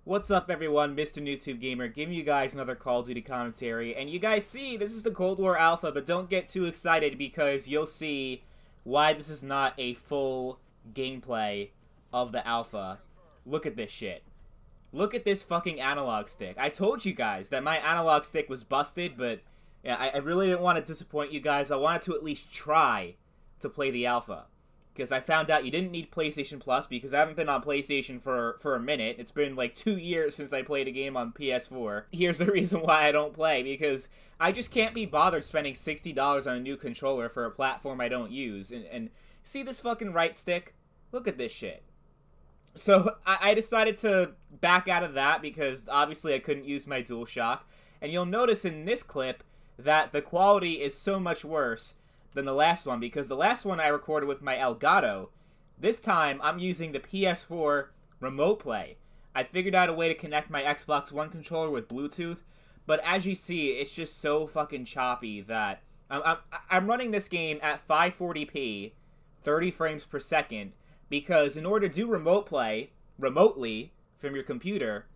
What's up, everyone? Mr. YouTube Gamer giving you guys another Call of Duty commentary. And you guys see, this is the Cold War Alpha, but don't get too excited because you'll see why this is not a full gameplay of the Alpha. Look at this shit. Look at this fucking analog stick. I told you guys that my analog stick was busted, but yeah, I really didn't want to disappoint you guys. I wanted to at least try to play the Alpha. Because I found out you didn't need PlayStation Plus because I haven't been on PlayStation for a minute. It's been like 2 years since I played a game on PS4. Here's the reason why I don't play, because I just can't be bothered spending $60 on a new controller for a platform I don't use. And see this fucking right stick? Look at this shit. So I decided to back out of that because obviously I couldn't use my DualShock. And you'll notice in this clip that the quality is so much worse than the last one, because the last one I recorded with my Elgato. This time, I'm using the PS4 Remote Play. I figured out a way to connect my Xbox One controller with Bluetooth, but as you see, it's just so fucking choppy that I'm running this game at 540p, 30 frames per second, because in order to do Remote Play remotely from your computer,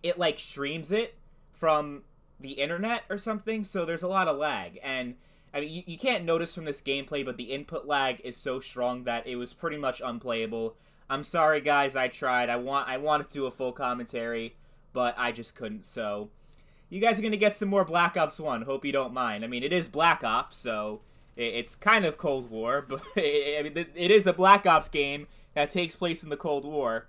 it like streams it from the internet or something, so there's a lot of lag. And I mean, you can't notice from this gameplay, but the input lag is so strong that it was pretty much unplayable. I'm sorry, guys, I tried. I wanted to do a full commentary, but I just couldn't, so you guys are going to get some more Black Ops 1. Hope you don't mind. I mean, it is Black Ops, so it's kind of Cold War, but I mean, it is a Black Ops game that takes place in the Cold War,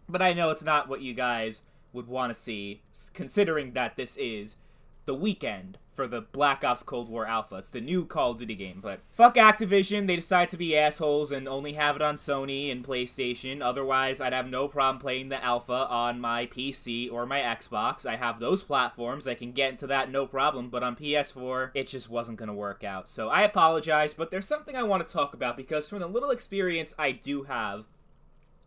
but I know it's not what you guys would want to see, considering that this is the weekend for the Black Ops Cold War Alpha. It's the new Call of Duty game, but fuck Activision. They decide to be assholes and only have it on Sony and PlayStation. Otherwise, I'd have no problem playing the Alpha on my PC or my Xbox. I have those platforms. I can get into that no problem, but on PS4, it just wasn't going to work out. So I apologize, but there's something I want to talk about, because from the little experience I do have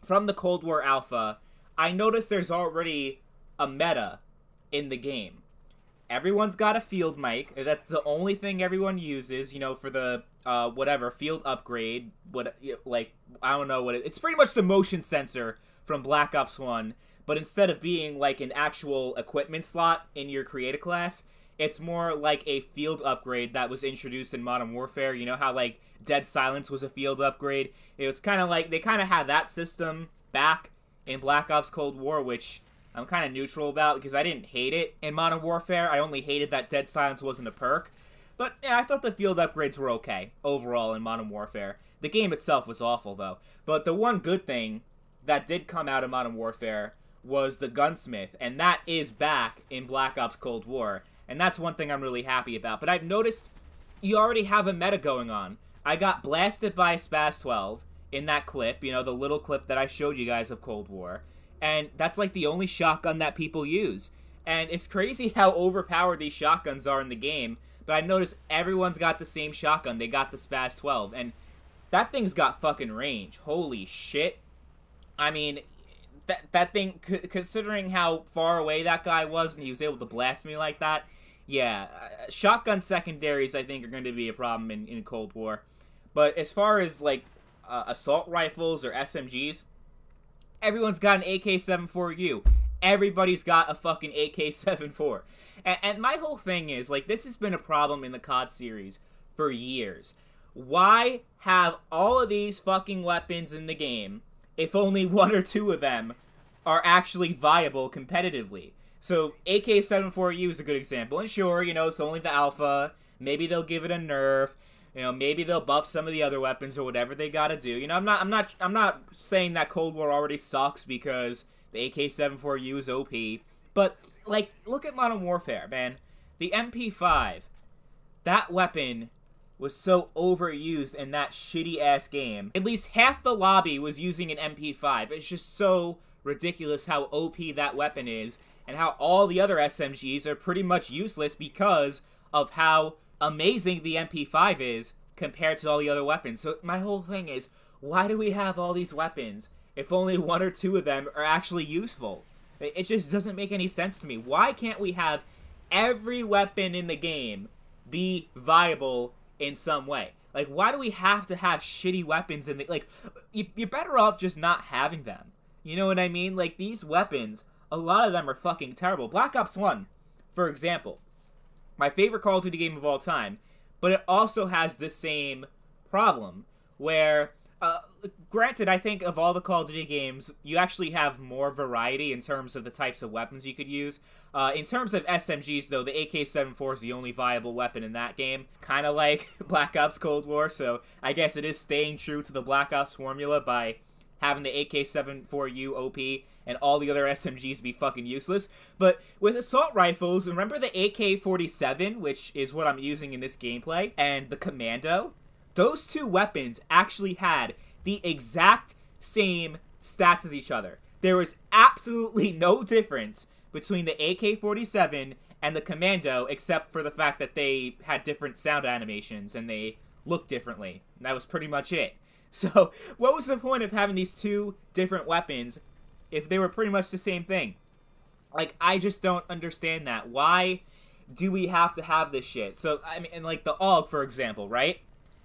from the Cold War Alpha, I noticed there's already a meta in the game. Everyone's got a field mic. That's the only thing everyone uses, you know, for the, whatever, field upgrade. Like, I don't know what it's pretty much the motion sensor from Black Ops 1, but instead of being, like, an actual equipment slot in your creator class, it's more like a field upgrade that was introduced in Modern Warfare. You know how, like, Dead Silence was a field upgrade? It was kind of like, they kind of had that system back in Black Ops Cold War, which I'm kind of neutral about, because I didn't hate it in Modern Warfare. I only hated that Dead Silence wasn't a perk. But, yeah, I thought the field upgrades were okay, overall, in Modern Warfare. The game itself was awful, though. But the one good thing that did come out of Modern Warfare was the Gunsmith, and that is back in Black Ops Cold War. And that's one thing I'm really happy about. But I've noticed you already have a meta going on. I got blasted by SPAS-12 in that clip, you know, the little clip that I showed you guys of Cold War. And that's like the only shotgun that people use. And it's crazy how overpowered these shotguns are in the game. But I've noticed everyone's got the same shotgun. They got the SPAS-12. And that thing's got fucking range. Holy shit. I mean, that thing, considering how far away that guy was and he was able to blast me like that, yeah, shotgun secondaries I think are going to be a problem in Cold War. But as far as like assault rifles or SMGs, everyone's got an AK-74U. Everybody's got a fucking AK-74. And my whole thing is, like, this has been a problem in the COD series for years. Why have all of these fucking weapons in the game if only one or two of them are actually viable competitively? So, AK-74U is a good example. And sure, you know, it's only the Alpha. Maybe they'll give it a nerf. You know, maybe they'll buff some of the other weapons or whatever they gotta do. You know, I'm not saying that Cold War already sucks because the AK-74U is OP. But, like, look at Modern Warfare, man. The MP5, that weapon was so overused in that shitty-ass game. At least half the lobby was using an MP5. It's just so ridiculous how OP that weapon is, and how all the other SMGs are pretty much useless because of how amazing the MP5 is compared to all the other weapons. So my whole thing is, why do we have all these weapons if only one or two of them are actually useful? It just doesn't make any sense to me. Why can't we have every weapon in the game be viable in some way? Like, why do we have to have shitty weapons in the... Like, you're better off just not having them. You know what I mean? Like, these weapons a lot of them are fucking terrible. Black Ops 1, for example, my favorite Call of Duty game of all time, but it also has the same problem where, granted, I think of all the Call of Duty games, you actually have more variety in terms of the types of weapons you could use. In terms of SMGs, though, the AK-74 is the only viable weapon in that game, kind of like Black Ops Cold War, so I guess it is staying true to the Black Ops formula by having the AK-74U OP and all the other SMGs be fucking useless. But with assault rifles, remember the AK-47, which is what I'm using in this gameplay, and the Commando? Those two weapons actually had the exact same stats as each other. There was absolutely no difference between the AK-47 and the Commando, except for the fact that they had different sound animations and they looked differently. And that was pretty much it. So, what was the point of having these two different weapons if they were pretty much the same thing? Like, I just don't understand that. Why do we have to have this shit? So, I mean, and like the AUG, for example, right?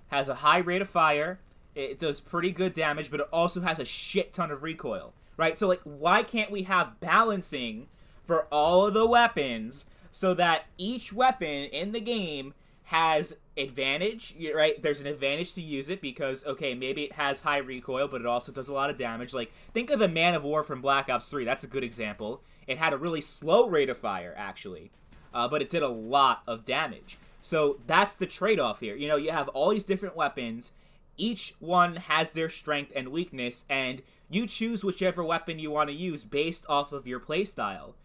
Has a high rate of fire, it does pretty good damage, but it also has a shit ton of recoil, right? So, like, why can't we have balancing for all of the weapons so that each weapon in the game has advantage, right? There's an advantage to use it because, okay, maybe it has high recoil, but it also does a lot of damage. Like, think of the Man of War from Black Ops 3. That's a good example. It had a really slow rate of fire, actually, but it did a lot of damage. So that's the trade-off here. You know, you have all these different weapons. Each one has their strength and weakness, and you choose whichever weapon you want to use based off of your playstyle.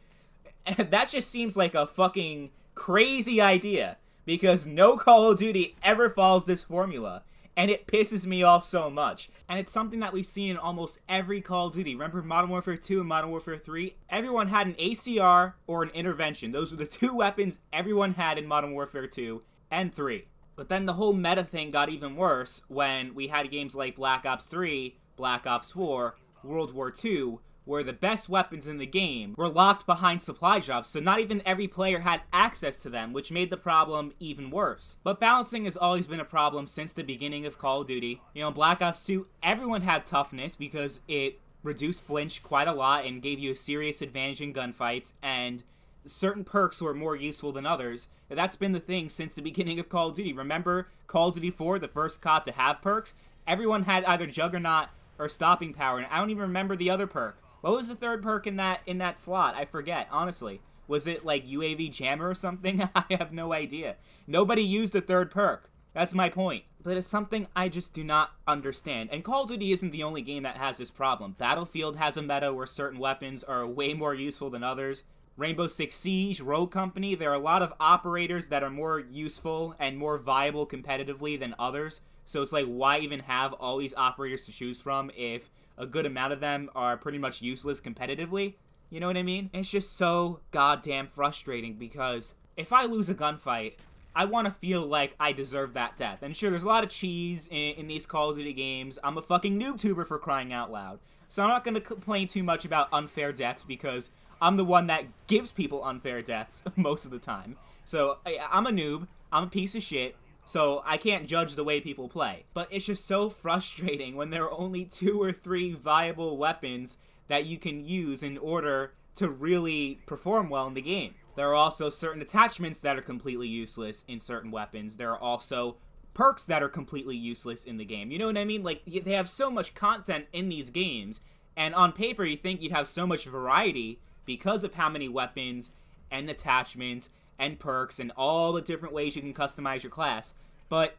And that just seems like a fucking crazy idea, because no Call of Duty ever follows this formula, and it pisses me off so much. And it's something that we've seen in almost every Call of Duty. Remember Modern Warfare 2 and Modern Warfare 3? Everyone had an ACR or an intervention. Those were the two weapons everyone had in Modern Warfare 2 and 3. But then the whole meta thing got even worse when we had games like Black Ops 3, Black Ops 4, World War 2, where the best weapons in the game were locked behind supply drops, so not even every player had access to them, which made the problem even worse. But balancing has always been a problem since the beginning of Call of Duty. You know, in Black Ops 2, everyone had toughness because it reduced flinch quite a lot and gave you a serious advantage in gunfights, and certain perks were more useful than others. That's been the thing since the beginning of Call of Duty. Remember Call of Duty 4, the first COD to have perks? Everyone had either Juggernaut or Stopping Power, and I don't even remember the other perk. What was the third perk in that slot? I forget, honestly. Was it like UAV Jammer or something? I have no idea. Nobody used the third perk. That's my point. But it's something I just do not understand. And Call of Duty isn't the only game that has this problem. Battlefield has a meta where certain weapons are way more useful than others. Rainbow Six Siege, Rogue Company, there are a lot of operators that are more useful and more viable competitively than others. So it's like, why even have all these operators to choose from if a good amount of them are pretty much useless competitively? You know what I mean? It's just so goddamn frustrating because if I lose a gunfight, I want to feel like I deserve that death. And sure, there's a lot of cheese in these Call of Duty games. I'm a fucking noob-tuber for crying out loud. So I'm not going to complain too much about unfair deaths because I'm the one that gives people unfair deaths most of the time. So I'm a noob. I'm a piece of shit. So I can't judge the way people play. But it's just so frustrating when there are only 2 or 3 viable weapons that you can use in order to really perform well in the game. There are also certain attachments that are completely useless in certain weapons. There are also perks that are completely useless in the game. You know what I mean? Like, they have so much content in these games, and on paper you think you'd have so much variety because of how many weapons and attachments and perks and all the different ways you can customize your class, but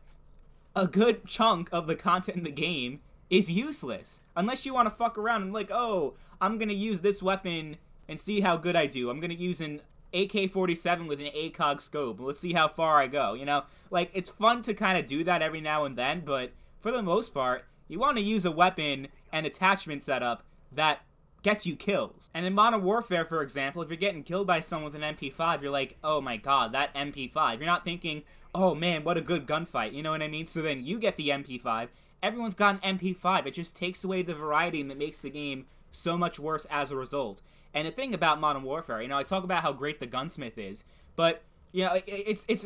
a good chunk of the content in the game is useless. Unless you want to fuck around and like, oh, I'm going to use this weapon and see how good I do. I'm going to use an AK-47 with an ACOG scope. Let's see how far I go, you know? Like, it's fun to kind of do that every now and then, but for the most part, you want to use a weapon and attachment setup that gets you kills. And in Modern Warfare, for example, if you're getting killed by someone with an MP5, you're like, oh my god, that MP5. You're not thinking, oh man, what a good gunfight, you know what I mean? So then you get the MP5, everyone's got an MP5, it just takes away the variety and it makes the game so much worse as a result. And the thing about Modern Warfare, you know, I talk about how great the gunsmith is, but, you know, it's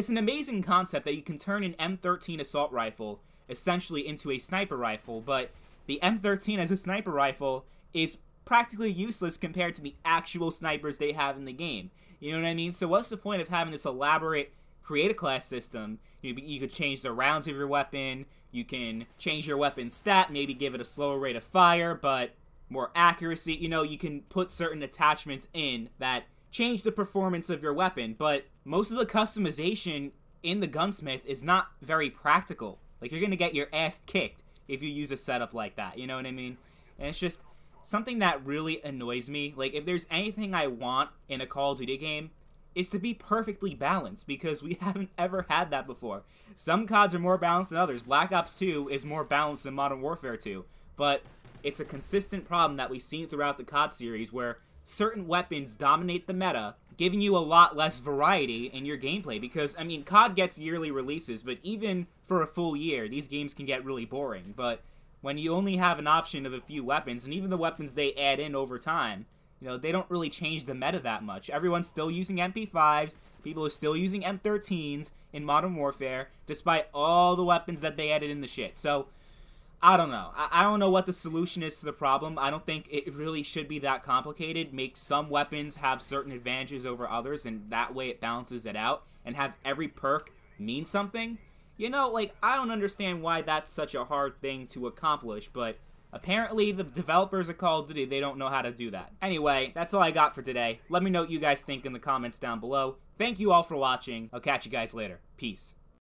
an amazing concept that you can turn an M13 assault rifle essentially into a sniper rifle, but the M13 as a sniper rifle is practically useless compared to the actual snipers they have in the game. You know what I mean? So what's the point of having this elaborate create a class system? You could change the rounds of your weapon, you can change your weapon stat, maybe give it a slower rate of fire, but more accuracy. You know, you can put certain attachments in that change the performance of your weapon, but most of the customization in the Gunsmith is not very practical. Like, you're gonna get your ass kicked if you use a setup like that, you know what I mean? And it's just something that really annoys me. Like, if there's anything I want in a Call of Duty game, is to be perfectly balanced, because we haven't ever had that before. Some CODs are more balanced than others. Black Ops 2 is more balanced than Modern Warfare 2, but it's a consistent problem that we've seen throughout the COD series where certain weapons dominate the meta, giving you a lot less variety in your gameplay. Because, I mean, COD gets yearly releases, but even for a full year, these games can get really boring. But when you only have an option of a few weapons, and even the weapons they add in over time, you know, they don't really change the meta that much. Everyone's still using MP5s, people are still using M13s in Modern Warfare, despite all the weapons that they added in the shit. So, I don't know. I don't know what the solution is to the problem. I don't think it really should be that complicated. Make some weapons have certain advantages over others, and that way it balances it out, and have every perk mean something. You know, like, I don't understand why that's such a hard thing to accomplish, but apparently the developers of Call of Duty, they don't know how to do that. Anyway, that's all I got for today. Let me know what you guys think in the comments down below. Thank you all for watching. I'll catch you guys later. Peace.